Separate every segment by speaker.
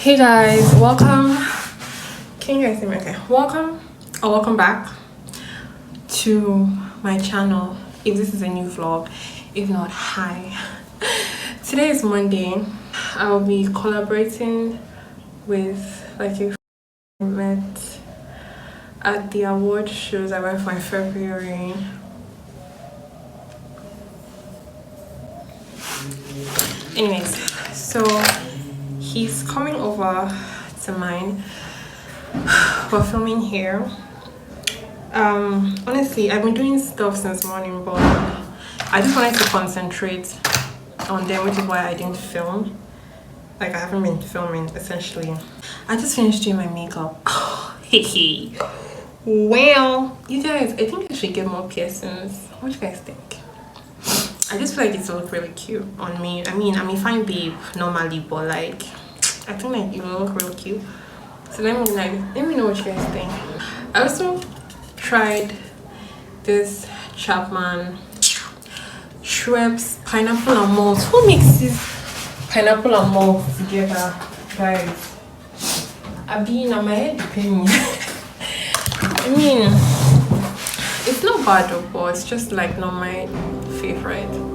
Speaker 1: Hey guys, welcome. Can you guys see me? Okay, welcome or welcome back to my channel. If this is a new vlog, if not, hi. Today is Monday. I'll be collaborating with like a met at the award shows I went for in February. Anyways, so he's coming over to mine. We're filming here. Honestly, I've been doing stuff since morning, but I just wanted to concentrate on them, which is why I didn't film. Like, I haven't been filming essentially. I just finished doing my makeup. Oh, hey. Well, you guys, I think I should get more piercings. What do you guys think? I just feel like it's look really cute on me. I'm a fine babe normally, but like I think like it will look real cute. So let me know what you guys think. I also tried this Chapman Schweppes pineapple and malt. Who makes this pineapple and malt together, guys? I've been on my head pain. I mean, it's not bad though, but it's just like not my favorite.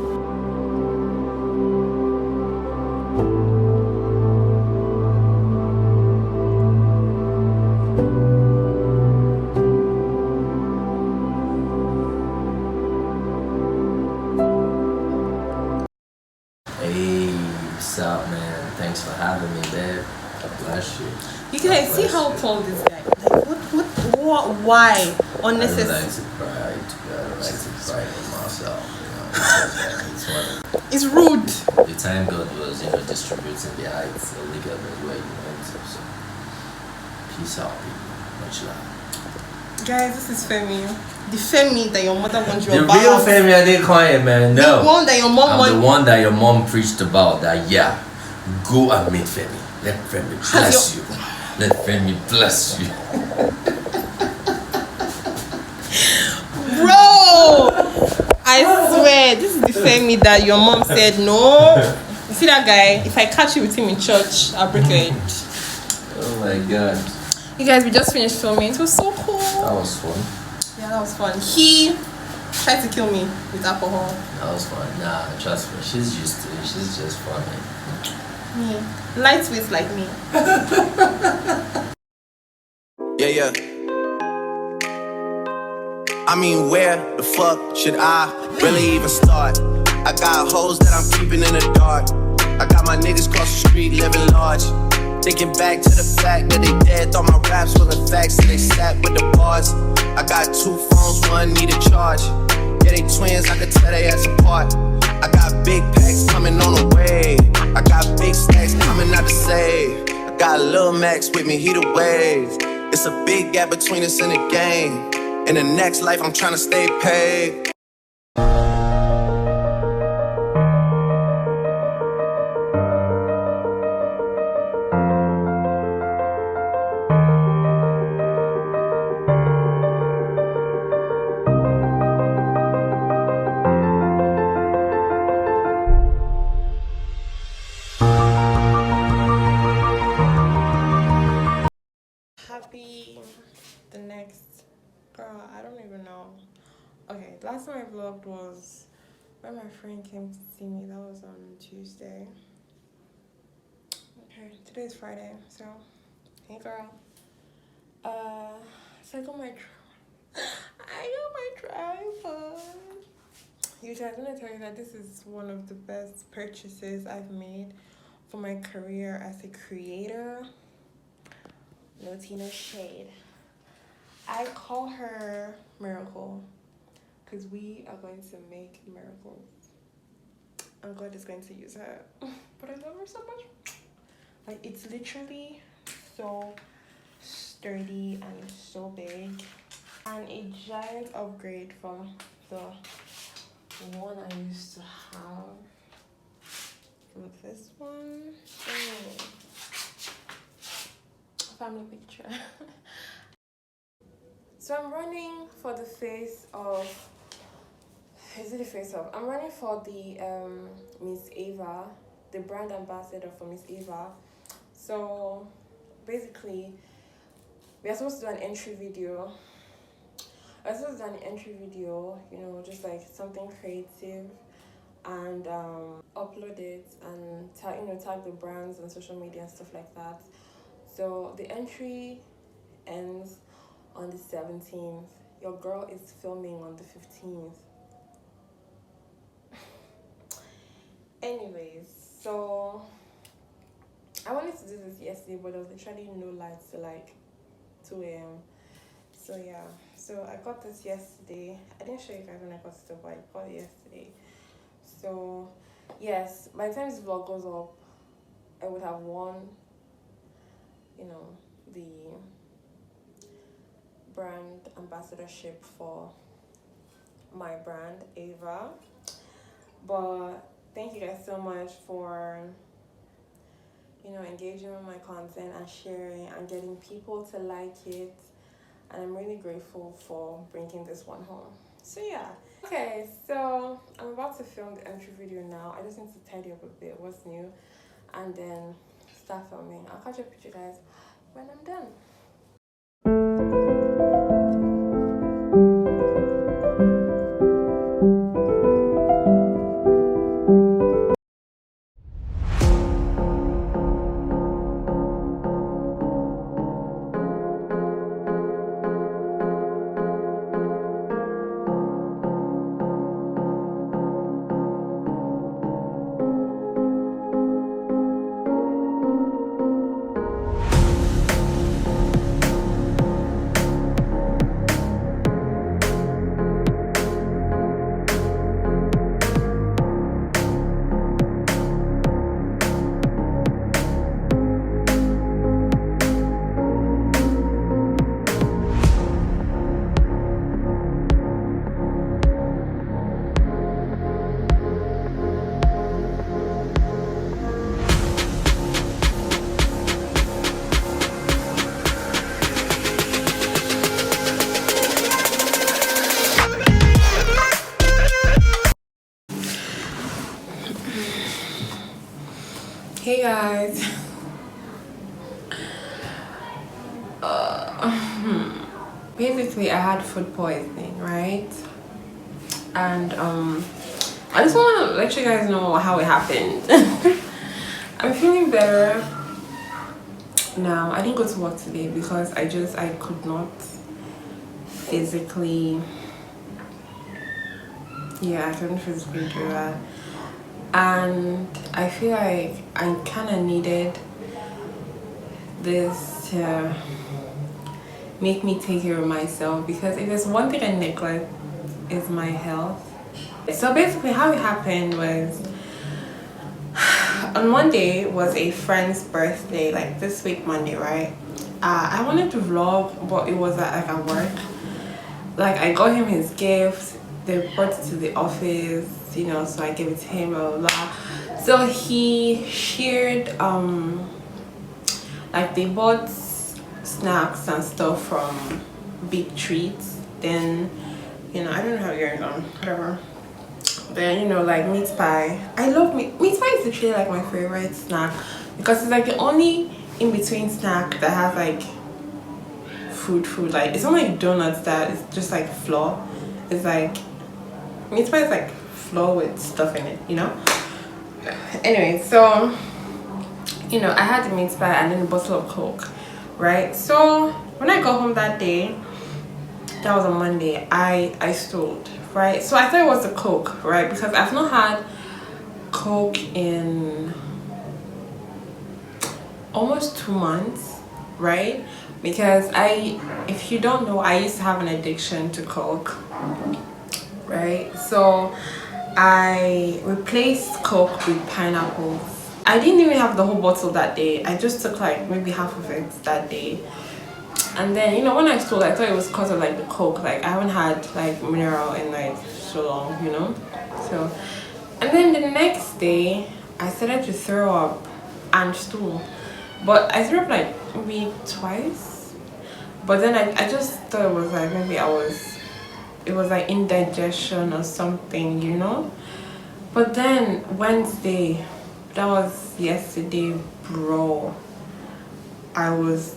Speaker 2: Hey, what's up, man? Thanks for having me, babe. God bless you.
Speaker 1: You guys see how tall this guy? Like what? Why? Unnecessary.
Speaker 2: I don't like to cry. I don't like to cry for myself. You know,
Speaker 1: It's rude.
Speaker 2: the time God was, distributing the heights illegally where you went to. So, peace out, people. Much love.
Speaker 1: Guys, this is Femi. The Femi that your mother wants you
Speaker 2: The
Speaker 1: about.
Speaker 2: real Femi, I didn't call it, man. No.
Speaker 1: The one that your mom
Speaker 2: I'm the one that your mom preached about. That go and meet Femi. Let Femi bless you. Let Femi bless you.
Speaker 1: Bro! I swear, this is the Femi that your mom said no. You see that guy? If I catch you with him in church, I'll break your head.
Speaker 2: Oh my god.
Speaker 1: You guys, we just finished filming. It was so cool.
Speaker 2: That was fun.
Speaker 1: Yeah, that was fun. He tried to kill me with alcohol.
Speaker 2: That was fun. Nah, trust me. She's used to it. She's just funny.
Speaker 1: Me. Lightweight like me.
Speaker 3: Yeah. I mean, where the fuck should I really even start? I got hoes that I'm keeping in the dark. I got my niggas across the street living large. Thinking back to the fact that they dead, thought my raps wasn't facts, so they sat with the bars. I got 2 phones, one need a charge. Yeah, they twins, I could tell they ass apart. I got big packs coming on the way. I got big stacks coming out to save. I got Lil Max with me, he the wave. It's a big gap between us in the game. In the next life, I'm trying to stay paid.
Speaker 1: Happy the next girl, I don't even know. Okay, last time I vlogged was when my friend came to see me. That was on Tuesday. Okay, today's Friday, so hey girl. So I got my tripod. You guys, I'm gonna tell you that this is one of the best purchases I've made for my career as a creator. No tea, no shade. I call her Miracle because we are going to make miracles. And God is going to use her. But I love her so much. Like, it's literally so sturdy and so big. And a giant upgrade from the one I used to have. From this one. Oh. Family picture. So I'm running for the face of, I'm running for the Miss Eva, the brand ambassador for Miss Eva. So basically, we are supposed to do an entry video. I was supposed to do an entry video, you know, just like something creative, and upload it and tag the brands on social media and stuff like that. So the entry ends on the 17th. Your girl is filming on the 15th. Anyways, so I wanted to do this yesterday, but there was literally no lights till like 2 a.m. So yeah, so I got this yesterday. I didn't show you guys when I got it, but I got it yesterday. So yes, by the time this vlog goes up, I would have won, you know, the brand ambassadorship for my brand, Eva. But thank you guys so much for, you know, engaging with my content and sharing and getting people to like it. And I'm really grateful for bringing this one home. So yeah. Okay, so I'm about to film the entry video now. I just need to tidy up a bit what's new and then start filming. I'll catch up with you guys when I'm done. Hey guys, basically I had food poisoning, right? And I just want to let you guys know how it happened. I'm feeling better now. I didn't go to work today because I could not physically, I couldn't physically do that. And I feel like I kind of needed this to make me take care of myself, because if there's one thing I neglect, is my health. So basically how it happened was, on Monday was a friend's birthday, like this week Monday, right? I wanted to vlog, but it was at work. Like I got him his gift, they brought it to the office, you know, so I gave it to him, blah, blah, blah. So he shared like they bought snacks and stuff from Big Treats. Then, you know, I don't know how you're on, whatever. Then, you know, like meat pie. I love meat pie. Is literally like my favorite snack because it's like the only in between snack that has like food. Like it's not like donuts that it's just like flour. It's like meat pie is like flour with stuff in it, you know. Anyway, so you know, I had the meat pie and then a bottle of Coke, right? So when I got home that day, that was on Monday, I stole, right? So I thought it was the Coke, right? Because I've not had Coke in almost 2 months, right? Because if you don't know, I used to have an addiction to Coke, right? So I replaced Coke with pineapples. I didn't even have the whole bottle that day. I just took like maybe half of it that day. And then, you know, when I stole, I thought it was because of like the Coke. Like I haven't had like mineral in like so long, you know. So, and then the next day I started to throw up and stool, but I threw up like maybe twice. But then I just thought it was like maybe it was like indigestion or something, you know. But then Wednesday, that was yesterday, bro, I was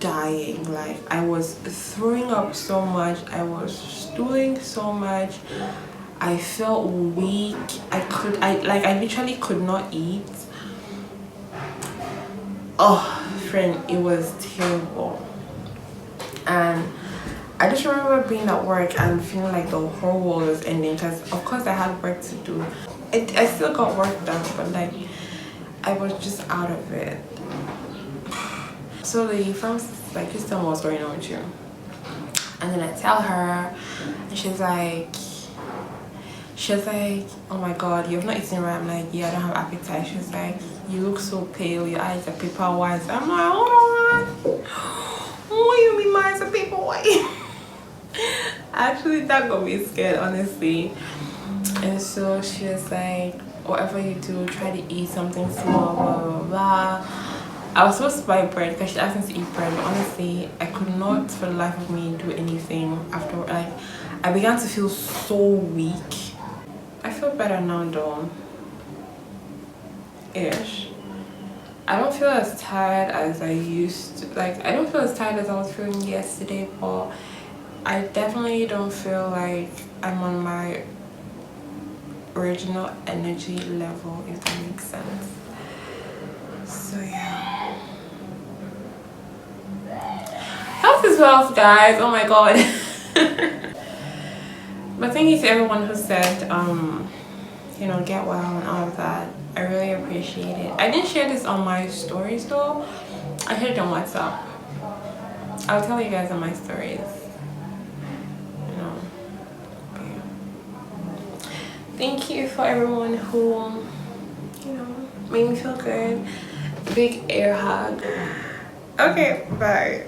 Speaker 1: dying. Like, I was throwing up so much, I was stooling so much, I felt weak. I literally could not eat. Oh friend, it was terrible. And I just remember being at work and feeling like the whole world was ending, because of course I had work to do. I still got work done, but like I was just out of it. So the pharmacist like, "Just tell me what's going on with you." And then I tell her, and she's like, "Oh my god, you've not eaten right." I'm like, "Yeah, I don't have appetite." She's like, "You look so pale, your eyes are paper white." I'm like, "Hold on, what do you mean my eyes are paper white?" Actually, that got me scared, honestly. And so she was like, "Whatever you do, try to eat something small, blah blah blah." I was supposed to buy bread because she asked me to eat bread, but honestly, I could not for the life of me do anything after. Like, I began to feel so weak. I feel better now though. Ish. I don't feel as tired as I used to. Like, I don't feel as tired as I was feeling yesterday, but I definitely don't feel like I'm on my original energy level, if that makes sense. So yeah. Health is wealth, guys. Oh my god. But thank you to everyone who said, you know, get well and all of that. I really appreciate it. I didn't share this on my stories though. I shared it on WhatsApp. I'll tell you guys on my stories. You know. But yeah. Thank you for everyone who, you know, made me feel good. Big air hug. Okay, bye.